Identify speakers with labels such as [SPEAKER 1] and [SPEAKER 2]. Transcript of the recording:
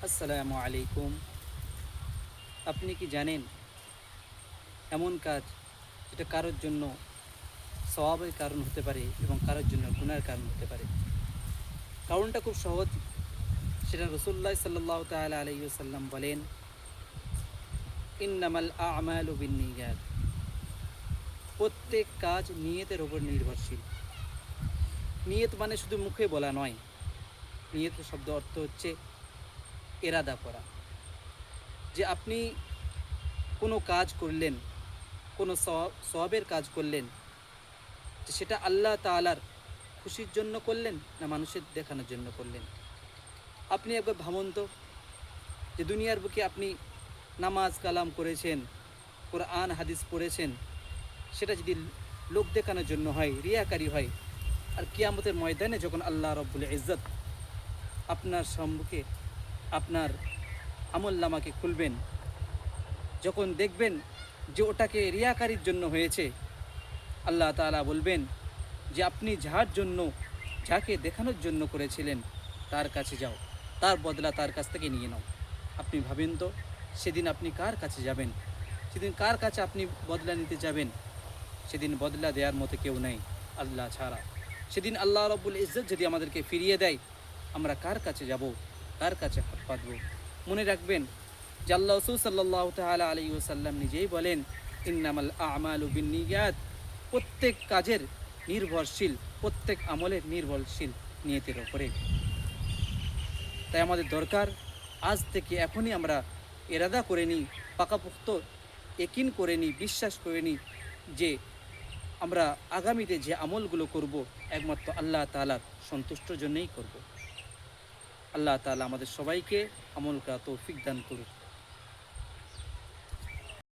[SPEAKER 1] আসসালামু আলাইকুম। আপনি কি জানেন এমন কাজ যেটা কারোর জন্য সওয়াবের কারণ হতে পারে এবং কারোর জন্য গুনার কারণ হতে পারে? কারণটা খুব সহজ। সেটা রাসূলুল্লাহ সাল্লাল্লাহু তাআলা আলাইহি ওয়াসাল্লাম বলেন, ইন্নামাল আ'মালু বিন্নিয়াত। প্রত্যেক কাজ নিয়তের উপর নির্ভরশীল। নিয়ত মানে শুধু মুখে বলা নয়। নিয়ত শব্দ অর্থ হচ্ছে ইরাদা করা। যে আপনি কোনো কাজ করলেন, কোনো সওয়াবের কাজ করলেন, যে সেটা আল্লাহ তাআলার খুশির জন্য করলেন না মানুষের দেখানোর জন্য করলেন। আপনি একবার ভাবুন তো, যে দুনিয়ার বুকে আপনি নামাজ কালাম করেছেন, কোরআন হাদিস পড়েছেন, সেটা যদি লোক দেখানোর জন্য হয়, রিয়াকারী হয়, আর কিয়ামতের ময়দানে যখন আল্লাহ রব্বুল ইজ্জত আপনার সম্মুখে আপনার আমলনামাকে খুলবেন, যখন দেখবেন যে ওটাকে রিয়াকারীর জন্য হয়েছে, আল্লাহ তাআলা বলবেন যে আপনি যার জন্য, যাকে দেখানোর জন্য করেছিলেন, তার কাছে যাও, তার বদলা তার কাছ থেকে নিয়ে নাও। আপনি ভাবেন তো, সেদিন আপনি কার কাছে যাবেন? সেদিন কার কাছে আপনি বদলা নিতে যাবেন? সেদিন বদলা দেওয়ার মতো কেউ নেই আল্লাহ ছাড়া। সেদিন আল্লাহ রব্বুল ইজ্জত যদি আমাদেরকে ফিরিয়ে দেয়, আমরা কার কাছে যাব? কার কাছে হাত পাতব? মনে রাখবেন যে আল্লাহ রাসূল সাল্লাল্লাহু তাআলা আলাইহি ওয়াসাল্লাম নিজেই বলেন, ইন্নামাল আ'মালু বিন্নিয়াত। প্রত্যেক কাজের নির্ভরশীল, প্রত্যেক আমলের নির্ভরশীল নিয়তের ওপরে। তাই আমাদের দরকার আজ থেকে এখনই আমরা ইরাদা করে নিই, পাকাপোক্ত ইয়াকিন করে নিই, বিশ্বাস করে নিই যে আমরা আগামীতে যে আমলগুলো করব একমাত্র আল্লাহ তাআলার সন্তুষ্টর জন্যই করব। আল্লাহ তাআলা আমাদের সবাইকে আমল করার তৌফিক দান করুন।